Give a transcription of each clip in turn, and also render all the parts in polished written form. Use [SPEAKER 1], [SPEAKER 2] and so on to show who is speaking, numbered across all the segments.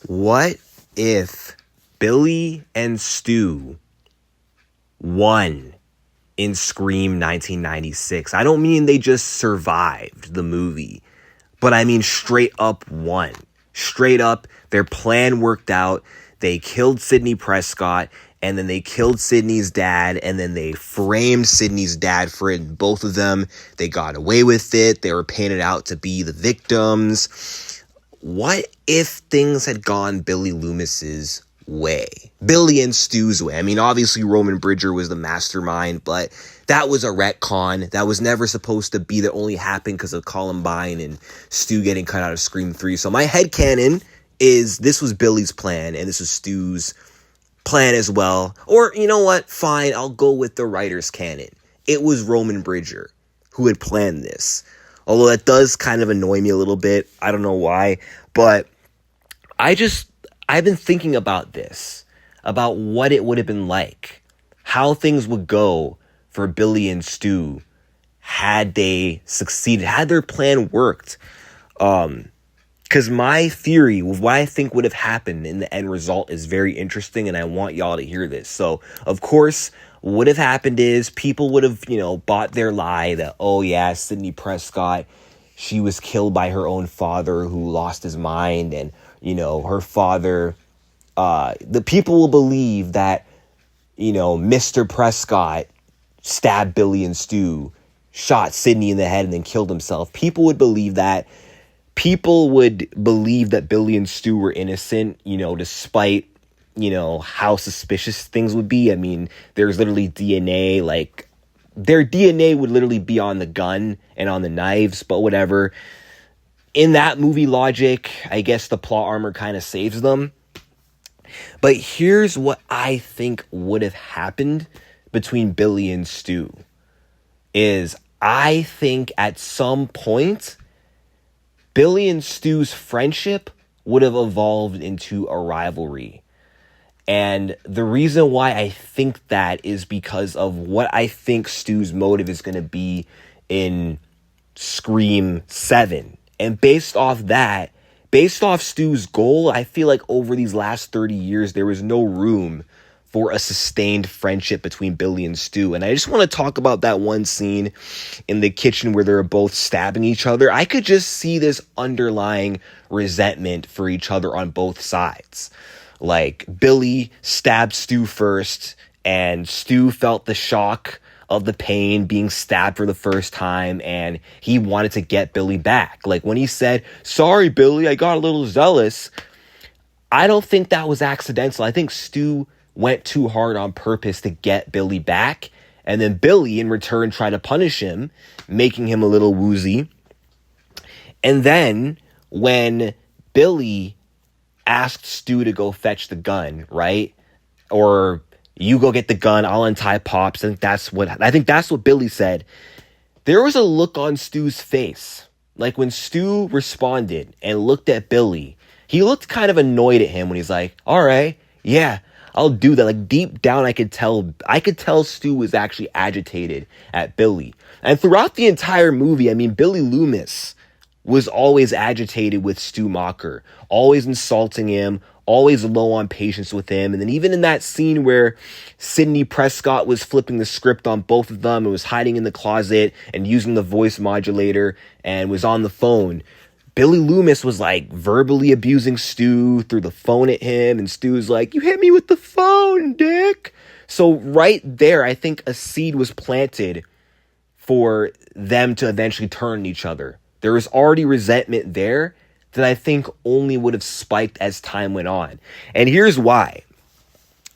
[SPEAKER 1] What if Billy and Stu won in Scream 1996? I don't mean they just survived the movie, but I mean straight up won. Straight up, their plan worked out. They killed Sidney Prescott, and then they killed Sidney's dad, and then they framed Sidney's dad for it. And both of them, they got away with it. They were painted out to be the victims. What if things had gone Billy Loomis's way? Billy and Stu's way. I mean, obviously Roman Bridger was the mastermind, but that was a retcon. That was never supposed to be. That only happened because of Columbine and Stu getting cut out of Scream 3. So my headcanon is this was Billy's plan and this was Stu's plan as well. Or, you know what? Fine, I'll go with the writer's canon. It was Roman Bridger who had planned this. Although that does kind of annoy me a little bit. I don't know why. But I've been thinking about this. About what it would have been like. How things would go for Billy and Stu had they succeeded. Had their plan worked. Because my theory of what I think would have happened in the end result is very interesting. And I want y'all to hear this. So, of course, what would have happened is people would have, bought their lie that, oh yeah, Sidney Prescott, she was killed by her own father who lost his mind. And, her father, the people will believe that, Mr. Prescott stabbed Billy and Stu, shot Sidney in the head and then killed himself. People would believe that. People would believe that Billy and Stu were innocent, despite, how suspicious things would be. I mean, there's literally DNA, like, their DNA would literally be on the gun and on the knives, but whatever. In that movie logic, I guess the plot armor kind of saves them. But here's what I think would have happened between Billy and Stu. Is I think at some point, Billy and Stu's friendship would have evolved into a rivalry. And the reason why I think that is because of what I think Stu's motive is going to be in Scream 7. And based off Stu's goal, I feel like over these last 30 years, there was no room for a sustained friendship between Billy and Stu. And I just want to talk about that one scene in the kitchen where they're both stabbing each other. I could just see this underlying resentment for each other on both sides. Like, Billy stabbed Stu first, and Stu felt the shock of the pain being stabbed for the first time, and he wanted to get Billy back. Like, when he said, "Sorry, Billy, I got a little zealous," I don't think that was accidental. I think Stu went too hard on purpose to get Billy back. And then Billy, in return, tried to punish him, making him a little woozy. And then when Billy asked Stu to go fetch the gun, right? Or, you go get the gun, I'll untie Pops. I think that's what Billy said. There was a look on Stu's face. Like, when Stu responded and looked at Billy, he looked kind of annoyed at him when he's like, all right, yeah, I'll do that. Like, deep down, I could tell Stu was actually agitated at Billy. And throughout the entire movie, I mean, Billy Loomis was always agitated with Stu Macher, always insulting him, always low on patience with him. And then even in that scene where Sidney Prescott was flipping the script on both of them and was hiding in the closet and using the voice modulator and was on the phone, Billy Loomis was like verbally abusing Stu through the phone at him, and Stu's like, "You hit me with the phone, dick." So right there, I think a seed was planted for them to eventually turn on each other. There was already resentment there that I think only would have spiked as time went on. And here's why.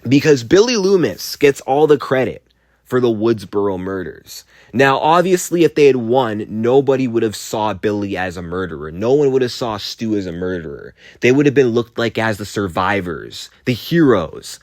[SPEAKER 1] Because Billy Loomis gets all the credit for the Woodsboro murders. Now, obviously, if they had won, nobody would have saw Billy as a murderer. No one would have saw Stu as a murderer. They would have been looked like as the survivors, the heroes.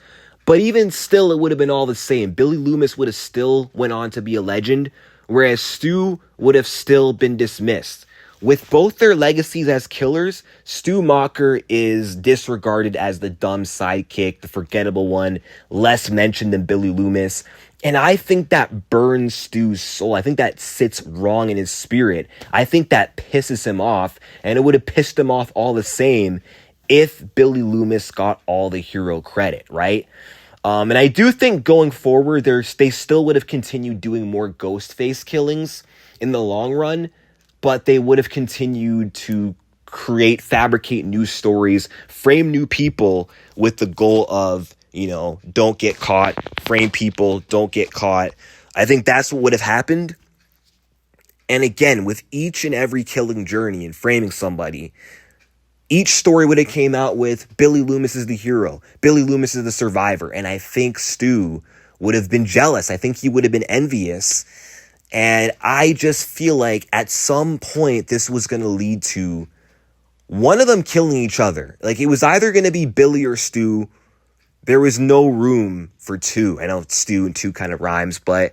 [SPEAKER 1] But even still, it would have been all the same. Billy Loomis would have still went on to be a legend, whereas Stu would have still been dismissed. With both their legacies as killers, Stu Macher is disregarded as the dumb sidekick, the forgettable one, less mentioned than Billy Loomis. And I think that burns Stu's soul. I think that sits wrong in his spirit. I think that pisses him off, and it would have pissed him off all the same if Billy Loomis got all the hero credit, right? And I do think going forward, they still would have continued doing more Ghostface killings in the long run, but they would have continued to fabricate new stories, frame new people with the goal of, don't get caught, frame people, don't get caught. I think that's what would have happened. And again, with each and every killing journey and framing somebody, each story would have came out with Billy Loomis is the hero, Billy Loomis is the survivor. And I think Stu would have been jealous. I think he would have been envious. And I just feel like at some point this was going to lead to one of them killing each other. Like, it was either going to be Billy or Stu. There was no room for two. I know Stu and two kind of rhymes, but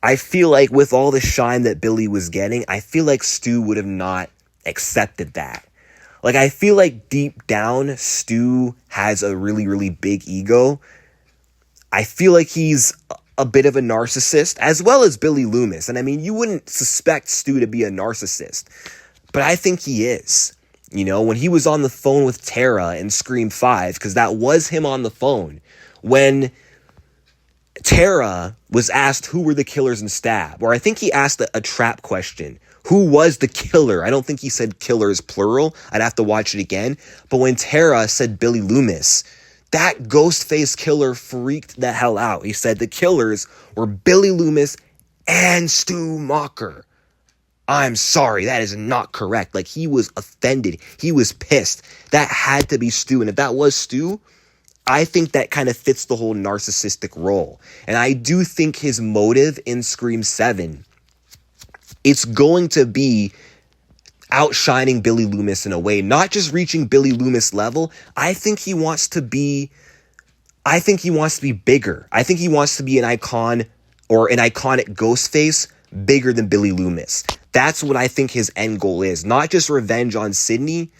[SPEAKER 1] I feel like with all the shine that Billy was getting, I feel like Stu would have not accepted that. Like, I feel like deep down, Stu has a really, really big ego. I feel like he's a bit of a narcissist, as well as Billy Loomis. And I mean, you wouldn't suspect Stu to be a narcissist, but I think he is. When he was on the phone with Tara in Scream 5, because that was him on the phone, when Tara was asked who were the killers in Stab, or I think he asked a trap question. Who was the killer? I don't think he said killers plural. I'd have to watch it again. But when Tara said Billy Loomis, that Ghostface killer freaked the hell out. He said the killers were Billy Loomis and Stu Macher. I'm sorry, that is not correct. Like, he was offended. He was pissed. That had to be Stu. And if that was Stu, I think that kind of fits the whole narcissistic role. And I do think his motive in Scream 7, it's going to be outshining Billy Loomis in a way, not just reaching Billy Loomis level. I think he wants to be bigger. I think he wants to be an icon or an iconic Ghostface bigger than Billy Loomis. That's what I think his end goal is. Not just revenge on Sidney,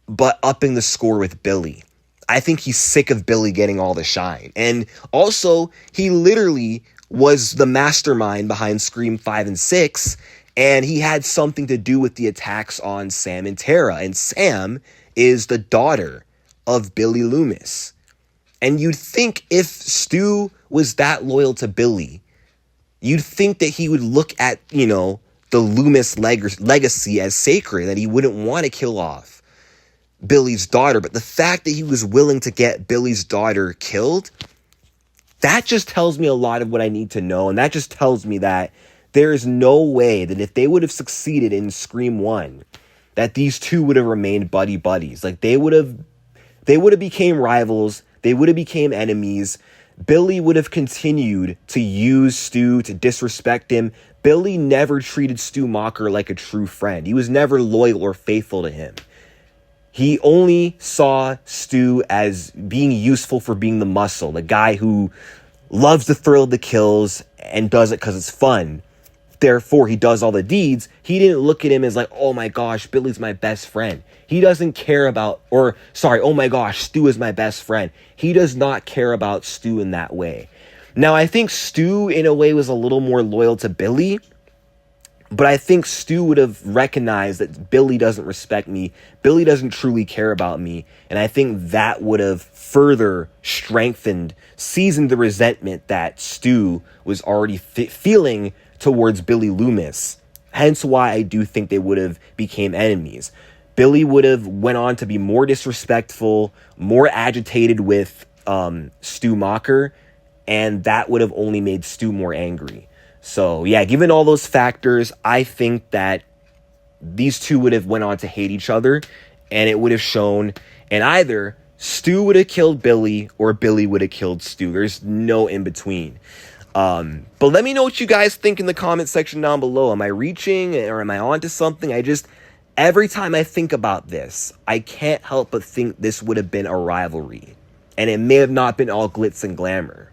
[SPEAKER 1] but upping the score with Billy. I think he's sick of Billy getting all the shine. And also, he literally was the mastermind behind Scream 5 and 6, and he had something to do with the attacks on Sam and Tara. And Sam is the daughter of Billy Loomis. And you'd think if Stu was that loyal to Billy, you'd think that he would look at, the Loomis legacy as sacred, that he wouldn't want to kill off Billy's daughter. But the fact that he was willing to get Billy's daughter killed, that just tells me a lot of what I need to know. And that just tells me that there is no way that if they would have succeeded in Scream 1, that these two would have remained buddies. Like, they would have became rivals. They would have became enemies. Billy would have continued to use Stu, to disrespect him. Billy never treated Stu Macher like a true friend. He was never loyal or faithful to him. He only saw Stu as being useful for being the muscle, the guy who loves the thrill of the kills and does it because it's fun. Therefore, he does all the deeds. He didn't look at him as like, oh my gosh, Billy's my best friend. He doesn't care about, oh my gosh, Stu is my best friend. He does not care about Stu in that way. Now, I think Stu, in a way, was a little more loyal to Billy, but I think Stu would have recognized that Billy doesn't respect me. Billy doesn't truly care about me. And I think that would have further seasoned the resentment that Stu was already feeling towards Billy Loomis. Hence why I do think they would have became enemies. Billy would have went on to be more disrespectful, more agitated with Stu Macher, and that would have only made Stu more angry. So yeah, given all those factors, I think that these two would have went on to hate each other, and it would have shown, and either Stu would have killed Billy or Billy would have killed Stu. There's no in between. But let me know what you guys think in the comment section down below. Am I reaching or am I onto something? Every time I think about this, I can't help but think this would have been a rivalry. And it may have not been all glitz and glamour.